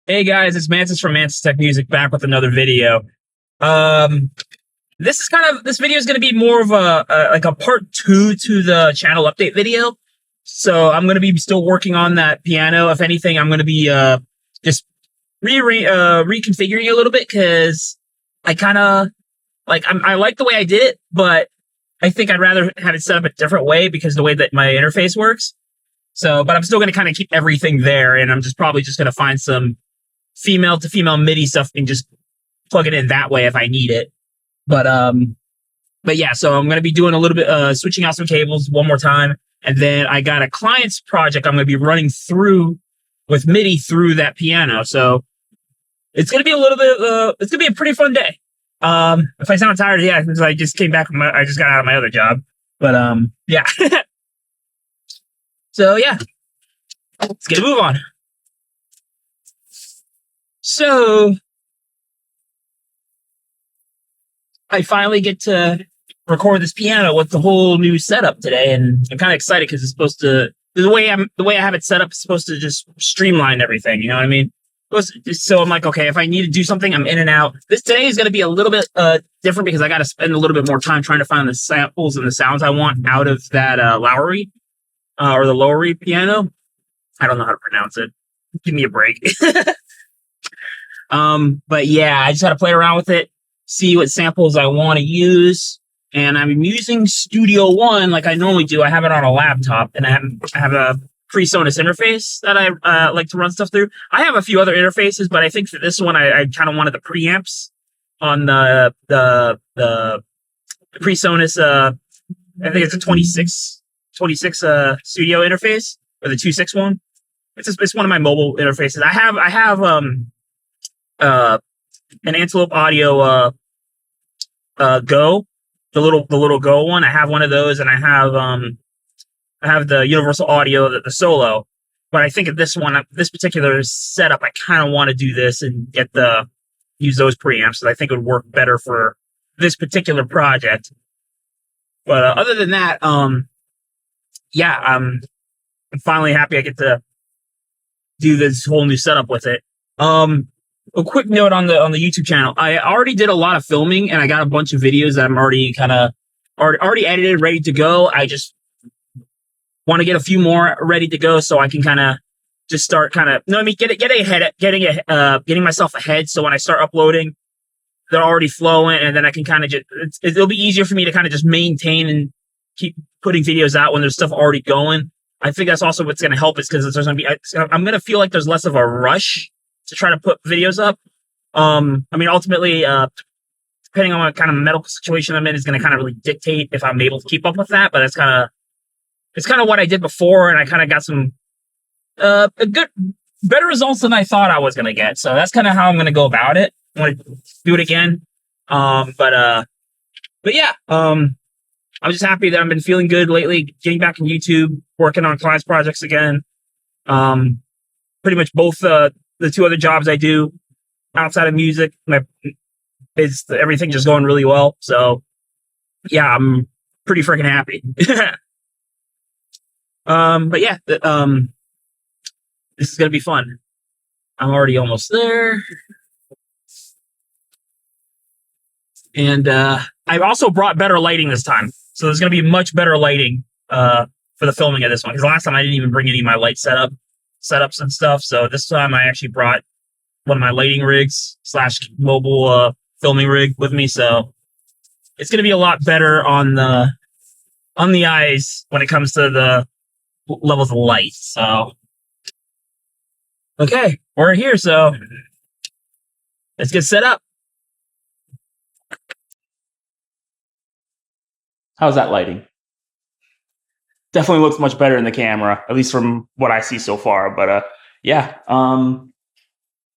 Hey guys, it's Mantis from Mantis Tech Music back with another video. This video is going to be more of a part 2 to the channel update video. So I'm going to be still working on that piano. If anything, I'm going to be just reconfiguring it a little bit because I kind of I like the way I did it, but I think I'd rather have it set up a different way because the way that my interface works. So, but I'm still going to kind of keep everything there, and I'm probably just going to find some female to female MIDI stuff and just plug it in that way if I need it. But yeah, so I'm going to be doing a little bit, switching out some cables one more time. And then I got a client's project I'm going to be running through with MIDI through that piano. So it's going to be a little bit, it's going to be a pretty fun day. If I sound tired, yeah, because I just came back from I just got out of my other job. But yeah. So yeah, let's get a move on. So I finally get to record this piano with the whole new setup today, and I'm kind of excited because it's supposed to the way I have it set up is supposed to just streamline everything. You know what I mean? So I'm like, okay, if I need to do something, I'm in and out. Today is going to be a little bit different because I got to spend a little bit more time trying to find the samples and the sounds I want out of that Lowry or the Lowry piano. I don't know how to pronounce it. Give me a break. But yeah, I just got to play around with it, see what samples I want to use. And I'm using Studio One like I normally do. I have it on a laptop, and I have a PreSonus interface that I like to run stuff through. I have a few other interfaces, but I think for this one, I kind of wanted the preamps on the PreSonus. I think it's a 26 studio interface, or the 2.6 one. It's one of my mobile interfaces. I have an Antelope Audio Go, the little Go one. I have one of those, and I have the Universal Audio, the Solo. But I think at this particular setup, I kind of want to do this and use those preamps. I think it would work better for this particular project. But other than that, yeah, I'm finally happy I get to do this whole new setup with it. A quick note on the YouTube channel. I already did a lot of filming, and I got a bunch of videos that I'm already already edited, ready to go. I just want to get a few more ready to go so I can kind of just start getting myself ahead. So when I start uploading, they're already flowing, and then I can kind of it'll be easier for me to kind of just maintain and keep putting videos out when there's stuff already going. I think that's also what's going to help is because I'm going to feel like there's less of a rush to try to put videos up. I mean, ultimately, depending on what kind of medical situation I'm in is going to kind of really dictate if I'm able to keep up with that. But it's kind of what I did before, and I kind of got some better results than I thought I was going to get. So that's kind of how I'm going to go about it. I want to do it again. But yeah, I'm just happy that I've been feeling good lately, getting back in YouTube, working on clients projects again. Pretty much both the two other jobs I do outside of music, everything just going really well. So yeah, I'm pretty freaking happy. But yeah, this is going to be fun. I'm already almost there. And I've also brought better lighting this time. So there's going to be much better lighting for the filming of this one. Because last time I didn't even bring any of my light setups and stuff. So this time I actually brought one of my lighting rigs / mobile filming rig with me. So it's going to be a lot better on the eyes when it comes to the levels of light. So okay, we're here. So let's get set up. How's that lighting? Definitely looks much better in the camera, at least from what I see so far. But yeah,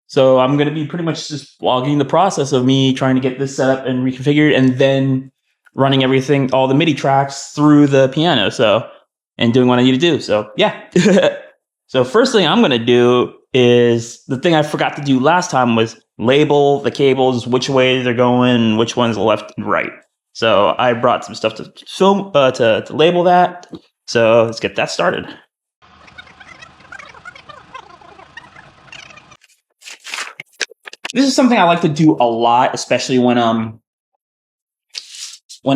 so I'm going to be pretty much just vlogging the process of me trying to get this set up and reconfigured, and then running all the MIDI tracks through the piano. So, and doing what I need to do. So yeah. So first thing I'm going to do is the thing I forgot to do last time was label the cables, which way they're going, which one's left and right. So I brought some stuff to film to label that. So let's get that started. This is something I like to do a lot, especially when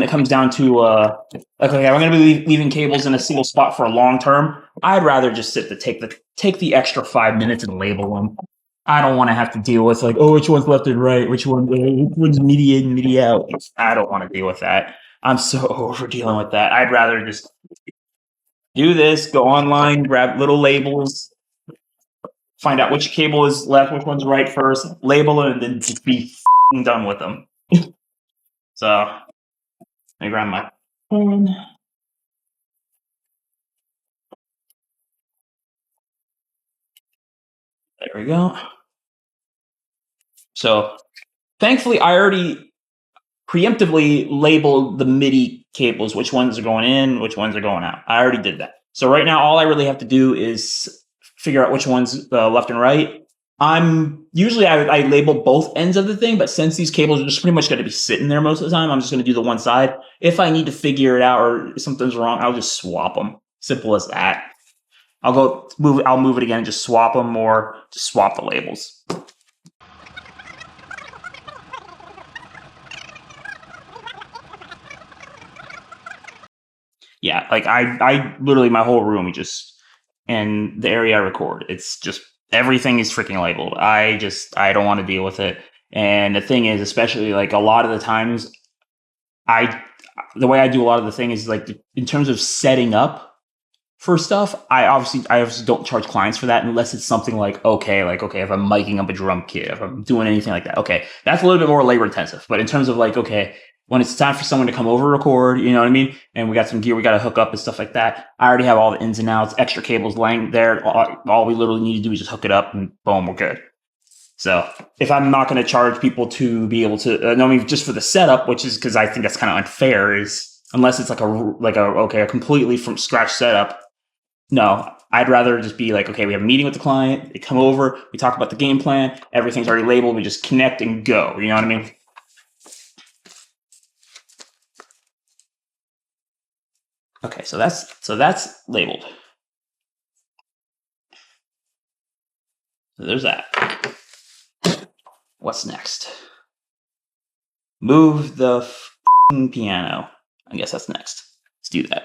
it comes down to like, okay, I'm going to be leaving cables in a single spot for a long term. I'd rather just take the extra 5 minutes and label them. I don't want to have to deal with like, oh, which one's left and right, which one's media in, media out. I don't want to deal with that. I'm so over dealing with that. I'd rather just do this, go online, grab little labels, find out which cable is left, which one's right first, label it, and then just be done with them. So, let me grab my pen. There we go. So, thankfully, I already preemptively labeled the MIDI cables, which ones are going in, which ones are going out. I already did that. So right now, all I really have to do is figure out which one's left and right. Usually I label both ends of the thing, but since these cables are just pretty much going to be sitting there most of the time, I'm just going to do the one side. If I need to figure it out or something's wrong, I'll just swap them. Simple as that. I'll move it again and just swap them, or just swap the labels. Yeah, like I literally, my whole room and the area I record, it's just, everything is freaking labeled. I don't want to deal with it. And the thing is, especially like a lot of the times, the way I do a lot of the thing is like in terms of setting up for stuff, I obviously don't charge clients for that unless it's something like, okay, if I'm miking up a drum kit, if I'm doing anything like that, okay, that's a little bit more labor intensive. But in terms of like, okay, when it's time for someone to come over record, you know what I mean? And we got some gear we got to hook up and stuff like that. I already have all the ins and outs, extra cables laying there. All we literally need to do is just hook it up and boom, we're good. So if I'm not going to charge people to be able to, just for the setup, which is because I think that's kind of unfair, is unless it's like a completely from scratch setup. No, I'd rather just be like, okay, we have a meeting with the client. They come over, we talk about the game plan. Everything's already labeled. We just connect and go. You know what I mean? Okay, so that's labeled. So there's that. What's next? Move the piano. I guess that's next. Let's do that.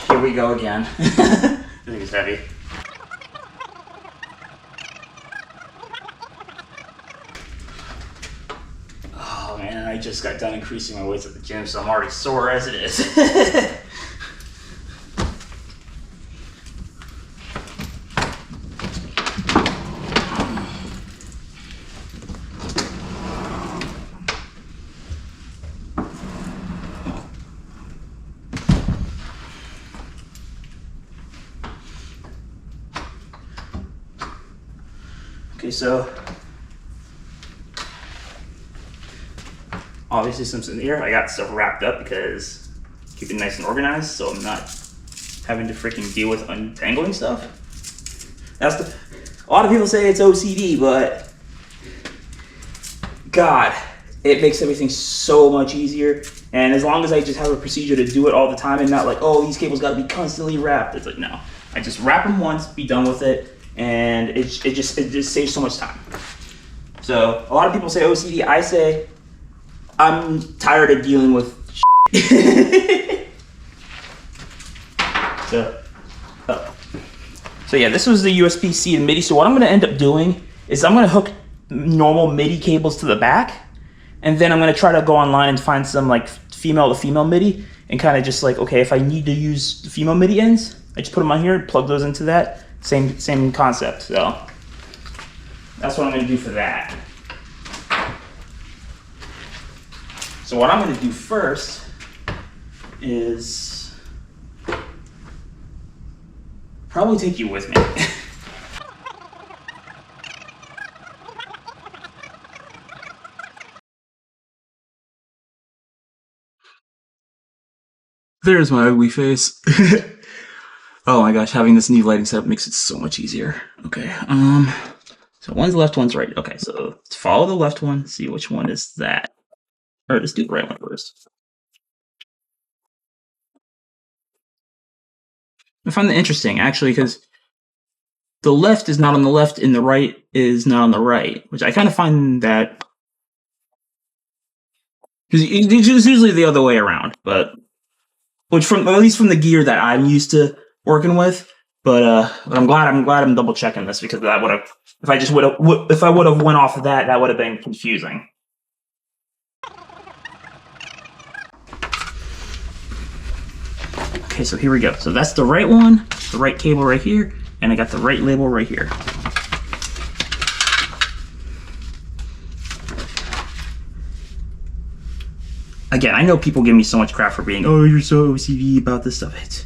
Here we go again. I think it's heavy. Oh man, I just got done increasing my weights at the gym, so I'm already sore as it is. Okay, so obviously since in here I got stuff wrapped up because keep it nice and organized, so I'm not having to freaking deal with untangling stuff. A lot of people say it's OCD, but God, it makes everything so much easier. And as long as I just have a procedure to do it all the time and not like, oh, these cables got to be constantly wrapped. It's like, no, I just wrap them once, be done with it. And it just saves so much time. So a lot of people say OCD. I say I'm tired of dealing with So yeah, this was the USB-C and MIDI. So what I'm going to end up doing is I'm going to hook normal MIDI cables to the back, and then I'm going to try to go online and find some like female to female MIDI, and kind of just like, okay, if I need to use the female MIDI ends, I just put them on here, plug those into that. Same concept. So that's what I'm going to do for that. So what I'm going to do first is probably take you with me. There's my ugly face. Oh my gosh, having this new lighting setup makes it so much easier. Okay, so one's left, one's right. Okay, so let's follow the left one, see which one is that. Or just do the right one first. I find that interesting, actually, because the left is not on the left and the right is not on the right, which I kind of find that... Because it's usually the other way around, but... Which, from at least from the gear that I'm used to working with, but I'm glad I'm double checking this, because that would have, if I would have went off of that, that would have been confusing. Okay, so here we go. So that's the right one, the right cable right here, and I got the right label right here. Again, I know people give me so much crap for being, oh, you're so OCD about this stuff. It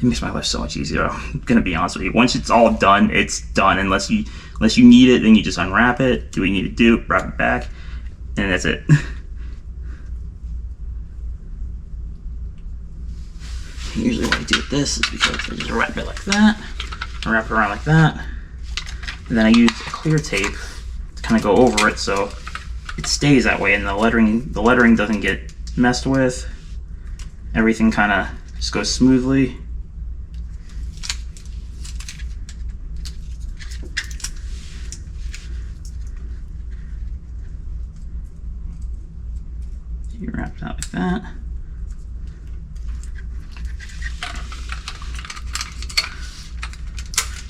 makes my life so much easier. I'm gonna be honest with you. Once it's all done, it's done. Unless you need it, then you just unwrap it, do what you need to do, wrap it back, and that's it. Usually what I do with this is because I just wrap it like that, wrap it around like that, and then I use clear tape to kind of go over it so it stays that way, and the lettering doesn't get messed with. Everything kind of just goes smoothly. You wrap it out like that.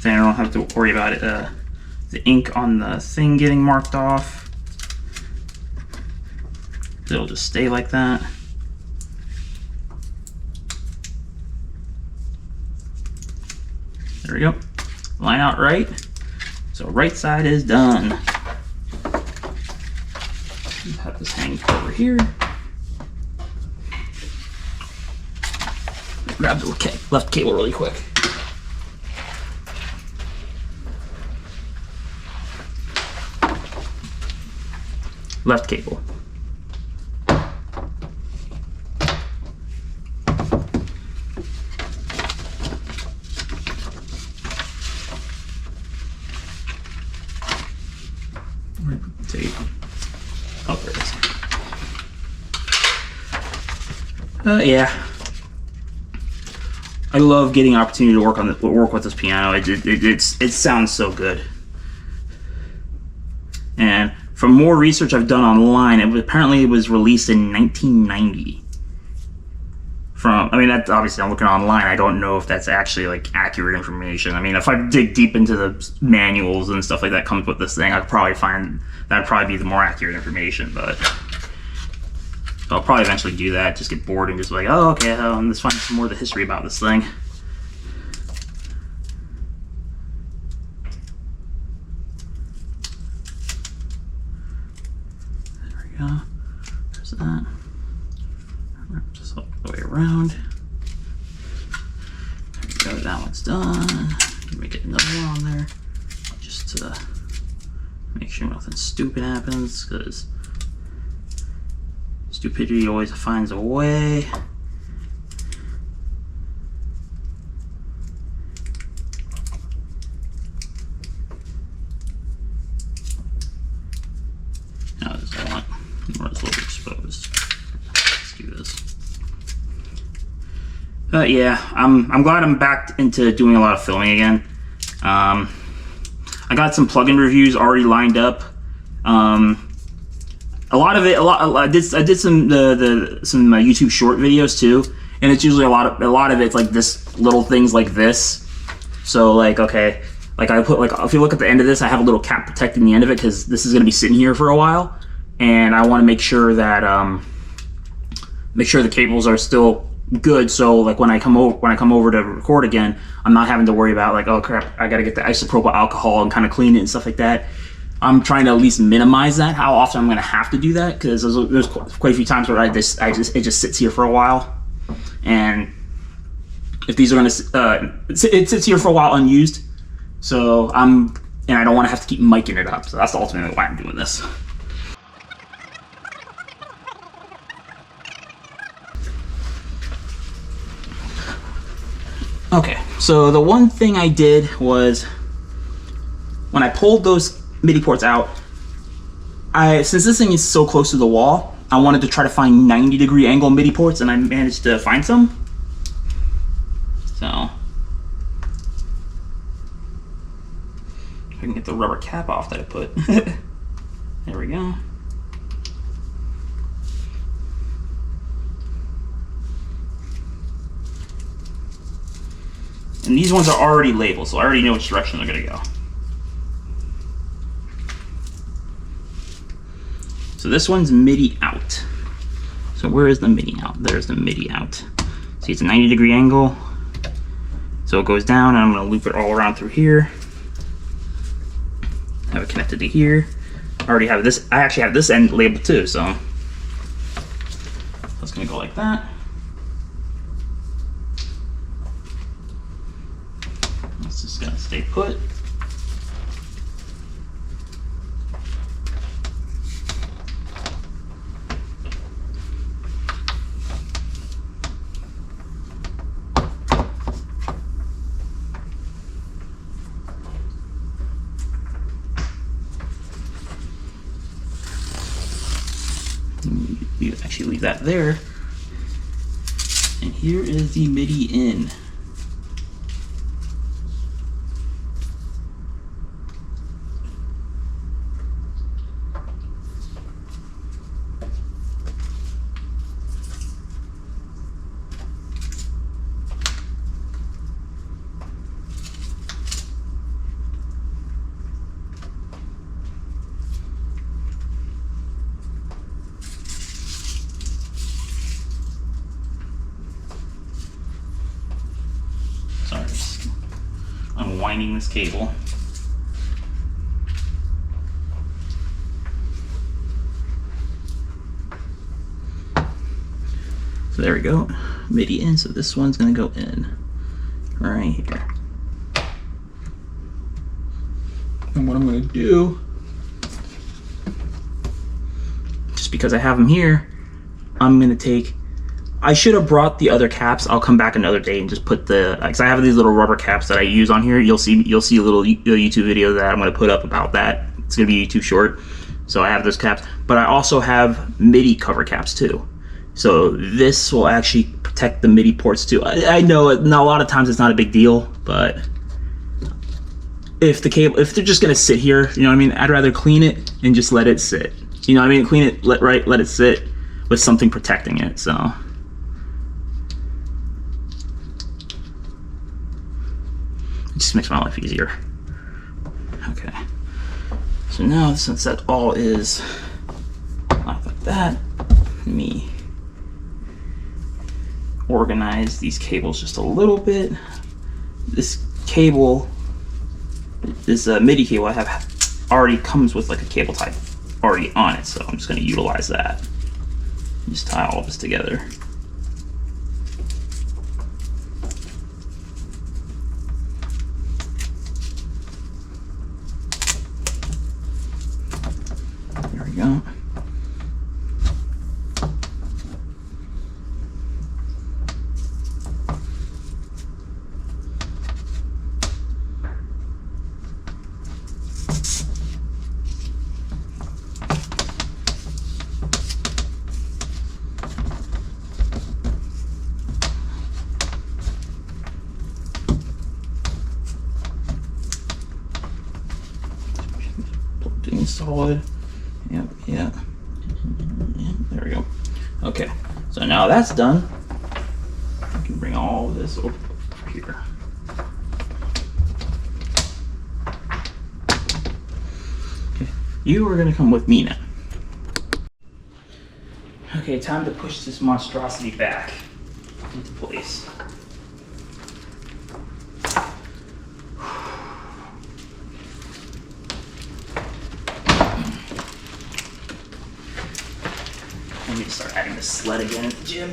Then I don't have to worry about it, the ink on the thing getting marked off. It'll just stay like that. There we go. Line out right. So right side is done. Have this hang over here. Grab the left cable really quick. Left cable. Tape. Oh, there it is. Yeah. I love getting an opportunity to work with this piano. It sounds so good. And from more research I've done online, apparently it was released in 1990. I mean, that's obviously I'm looking online. I don't know if that's actually like accurate information. I mean, if I dig deep into the manuals and stuff like that comes with this thing, I'd probably find that'd probably be the more accurate information. But I'll probably eventually do that. Just get bored and just be like, oh, okay, let's find some more of the history about this thing. There we go. There's that. Wrap this all the way around. There we go. That one's done. Let me get another one on there, just to make sure nothing stupid happens, because stupidity always finds a way. Now this I want more is a little exposed. Let's do this. But yeah, I'm glad I'm back into doing a lot of filming again. I got some plugin reviews already lined up. I did some YouTube short videos too, and it's usually a lot of it's like this, little things like this. So like, okay, like I put, like, if you look at the end of this, I have a little cap protecting the end of it because this is going to be sitting here for a while, and I want to make sure that the cables are still good. So like when I come over to record again, I'm not having to worry about like, oh crap, I got to get the isopropyl alcohol and kind of clean it and stuff like that. I'm trying to at least minimize that, how often I'm going to have to do that, because there's quite a few times where it just sits here for a while, and if these are going to it sits here for a while unused, so and I don't want to have to keep micing it up, so that's ultimately why I'm doing this. Okay, so the one thing I did was when I pulled those MIDI ports out, since this thing is so close to the wall, I wanted to try to find 90-degree angle MIDI ports, and I managed to find some. So I can get the rubber cap off that I put. There we go. And these ones are already labeled, so I already know which direction they're gonna go. So this one's MIDI out. So where is the MIDI out? There's the MIDI out. See, it's a 90-degree angle. So it goes down, and I'm gonna loop it all around through here. Have it connected to here. I already have this, I actually have this end labeled too, so it's gonna go like that. It's just gonna stay put. You actually leave that there. And here is the MIDI in. Sorry, just unwinding this cable. So there we go, MIDI in, so this one's gonna go in right here. And what I'm gonna do, just because I have them here, I'm gonna take, I should have brought the other caps. I'll come back another day and just put the, because I have these little rubber caps that I use on here. You'll see a little YouTube video that I'm gonna put up about that. It's gonna be too short. So I have those caps, but I also have MIDI cover caps too. So this will actually protect the MIDI ports too. I know a lot of times it's not a big deal, but if they're just gonna sit here, you know what I mean? I'd rather clean it and just let it sit. You know what I mean? Clean it, let it sit with something protecting it, so. It just makes my life easier. Okay. So now, since that all is like that, let me organize these cables just a little bit. This cable, this MIDI cable I have already comes with like a cable type already on it, so I'm just going to utilize that. Just tie all of this together. There we go. Solid. Yep. There we go. Okay, so now that's done, I can bring all of this over here. Okay, you are gonna come with me now. Okay, time to push this monstrosity back into place. I need to start adding the sled again at the gym.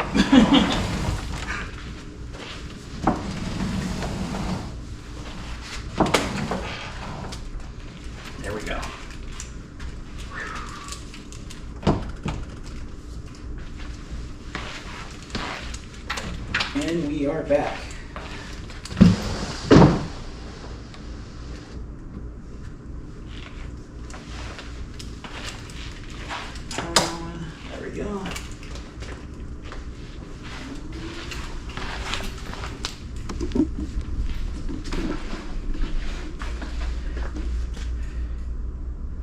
There we go. And we are back.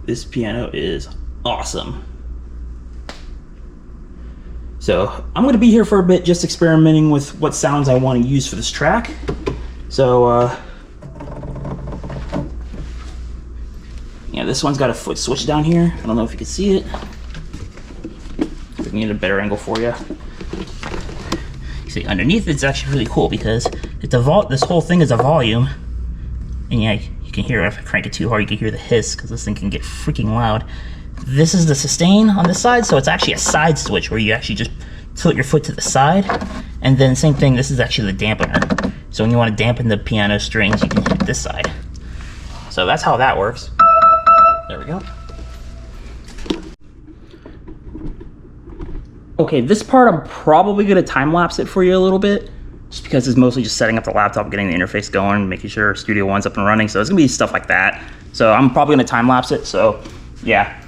this piano is awesome. So I'm going to be here for a bit, just experimenting with what sounds I want to use for this track. So yeah, this one's got a foot switch down here. I don't know if you can see it. I can get a better angle for you. You see, underneath it's actually really cool because it's this whole thing is a volume, and yeah, you can hear it. If I crank it too hard, you can hear the hiss because this thing can get freaking loud. This is the sustain on this side, so it's actually a side switch where you actually just tilt your foot to the side, and then same thing. This is actually the dampener. So when you want to dampen the piano strings, you can hit this side. So that's how that works. There we go. Okay, this part I'm probably gonna time lapse it for you a little bit, just because it's mostly just setting up the laptop, getting the interface going, making sure Studio One's up and running. So it's gonna be stuff like that. So I'm probably gonna time lapse it. So yeah.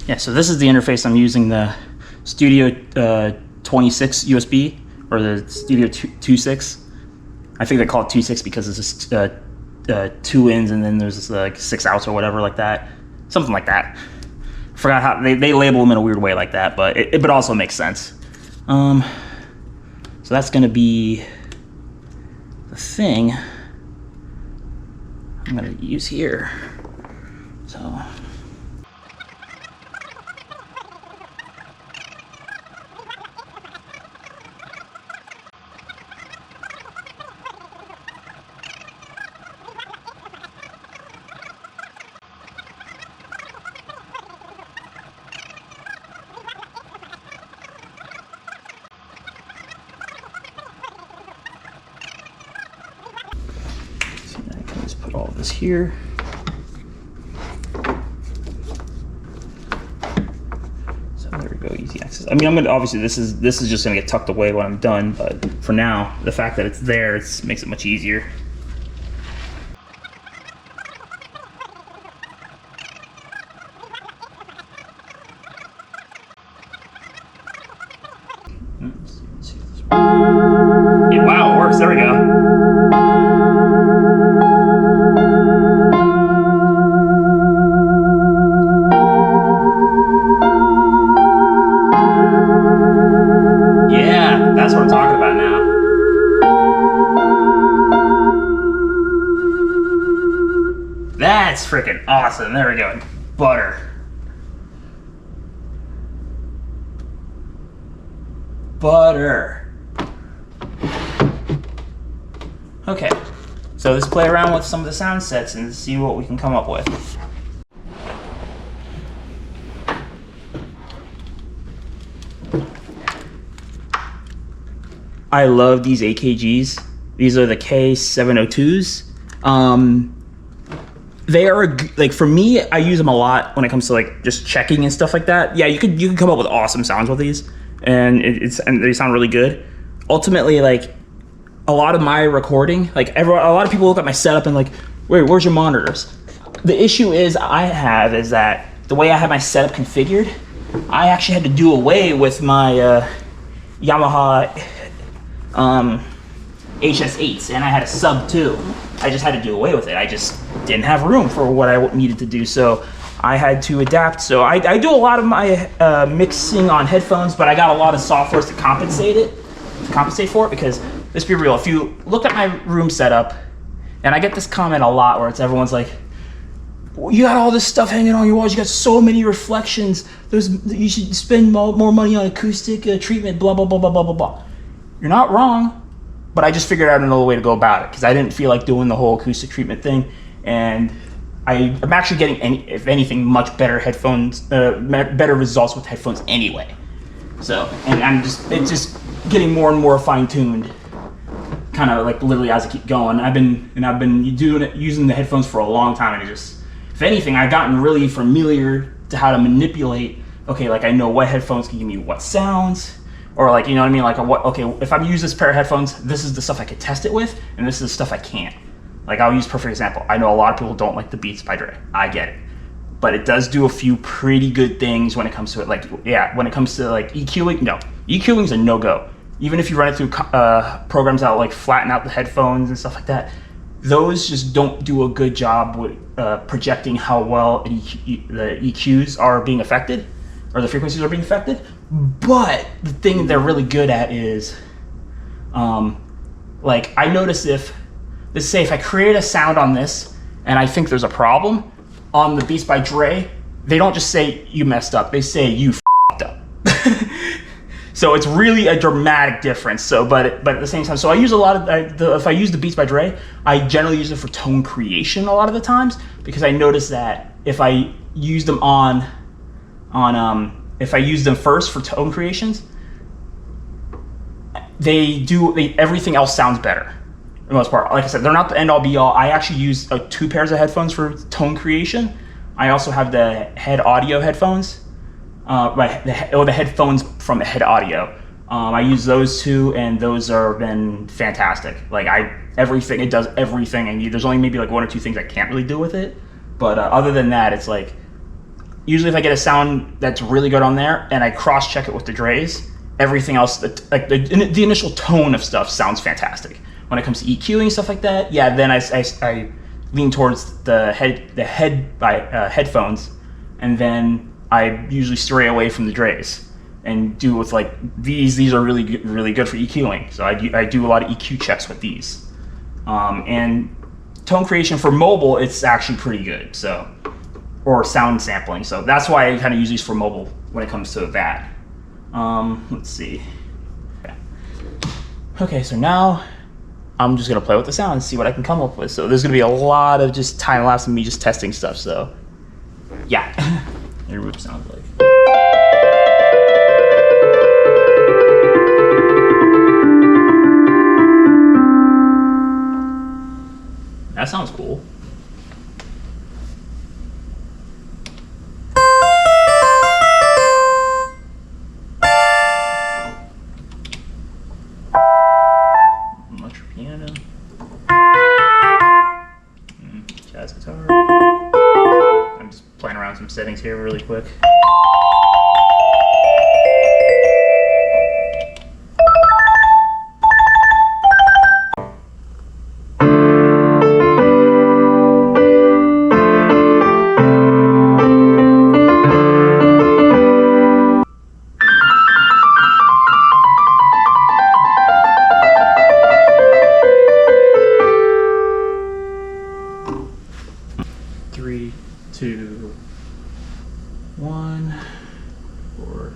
Yeah, so this is the interface I'm using, the Studio 26 USB, or the Studio 2.6. I think they call it 2.6 because it's just 2 ins and then there's like 6 outs or whatever like that. Something like that. Forgot how they label them in a weird way like that, but it also makes sense. So that's gonna be the thing I'm gonna use here. So. Put all this here. So there we go, easy access. I mean, I'm gonna obviously this is just gonna get tucked away when I'm done, but for now, the fact that it's there, makes it much easier. Yeah, wow, it works. There we go. That's what I'm talking about now. That's freaking awesome. There we go. Butter. Butter. Okay. So let's play around with some of the sound sets and see what we can come up with. I love these AKGs. These are the K702s. They are like, for me, I use them a lot when it comes to like just checking and stuff like that. Yeah, you can come up with awesome sounds with these, and they sound really good. Ultimately, like a lot of my recording, like a lot of people look at my setup and like, wait, where's your monitors? The issue is that the way I have my setup configured, I actually had to do away with my Yamaha HS8s, and I had a sub 2. I just had to do away with it. I just didn't have room for what I needed to do, so I had to adapt. So I do a lot of my mixing on headphones, but I got a lot of softwares to compensate for it, because let's be real, if you look at my room setup, and I get this comment a lot where everyone's like, you got all this stuff hanging on your walls, you got so many reflections, you should spend more money on acoustic treatment, blah, blah, blah, blah, blah, blah, blah. You're not wrong, but I just figured out another way to go about it, because I didn't feel like doing the whole acoustic treatment thing, and I'm actually getting, if anything, much better headphones, better results with headphones anyway. So, and it's just getting more and more fine-tuned, kind of like literally as I keep going. I've been using the headphones for a long time, and it just, if anything, I've gotten really familiar to how to manipulate. Okay, like I know what headphones can give me what sounds, or like, you know what I mean? Like, okay, if I'm using this pair of headphones, this is the stuff I could test it with, and this is the stuff I can't. Like, I'll use a perfect example. I know a lot of people don't like the Beats by Dre. I get it. But it does do a few pretty good things when it comes to it. Like, yeah, when it comes to like EQing, no. EQing is a no-go. even if you run it through programs that like flatten out the headphones and stuff like that, those just don't do a good job with projecting how well the EQs are being affected, or the frequencies are being affected. But the thing they're really good at is, like I notice if, let's say if I create a sound on this and I think there's a problem, on the Beats by Dre, they don't just say you messed up, they say you f***ed up. So it's really a dramatic difference. So, but at the same time, so I use a lot of if I use the Beats by Dre, I generally use it for tone creation a lot of the times, because I notice that if I use them if I use them first for tone creations, everything else sounds better for the most part. Like I said, they're not the end all be all. I actually use 2 pairs of headphones for tone creation. I also have the head audio headphones. The headphones from Head Audio. I use those 2, and those have been fantastic. Like it does everything, and there's only maybe like 1 or 2 things I can't really do with it. But other than that, it's like, usually if I get a sound that's really good on there and I cross-check it with the Dre's, everything else, like the initial tone of stuff sounds fantastic. When it comes to EQing stuff like that, yeah, then I lean towards the headphones, and then I usually stray away from the Dre's and do with like these are really good for EQing. So I do a lot of EQ checks with these. And tone creation for mobile, it's actually pretty good. So, or sound sampling. So that's why I kind of use these for mobile when it comes to that. Let's see. Okay, so now I'm just gonna play with the sound and see what I can come up with. So there's gonna be a lot of just time lapse of me just testing stuff. So yeah. Here's what it sounds like. That sounds cool. Electric piano. Jazz guitar. I'm just playing around some settings here really quick. Three, two, 1, 4.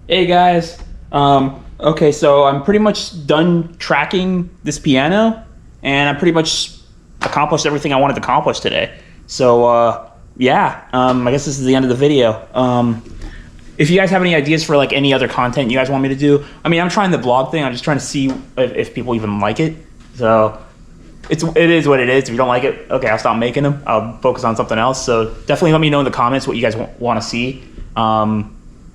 Hey guys, okay, so I'm pretty much done tracking this piano, and I pretty much accomplished everything I wanted to accomplish today. So yeah, I guess this is the end of the video. If you guys have any ideas for like any other content you guys want me to do, I mean, I'm trying the blog thing. I'm just trying to see if people even like it. So it is what it is. If you don't like it, okay, I'll stop making them. I'll focus on something else. So definitely let me know in the comments what you guys want to see.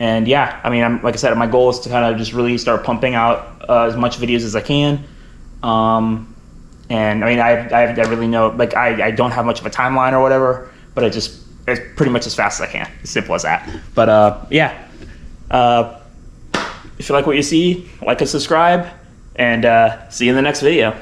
And yeah, I mean, like I said, my goal is to kind of just really start pumping out as much videos as I can. And I mean, I really know, like, I don't have much of a timeline or whatever, but it's pretty much as fast as I can. As simple as that. But yeah, if you like what you see, like and subscribe, and see you in the next video.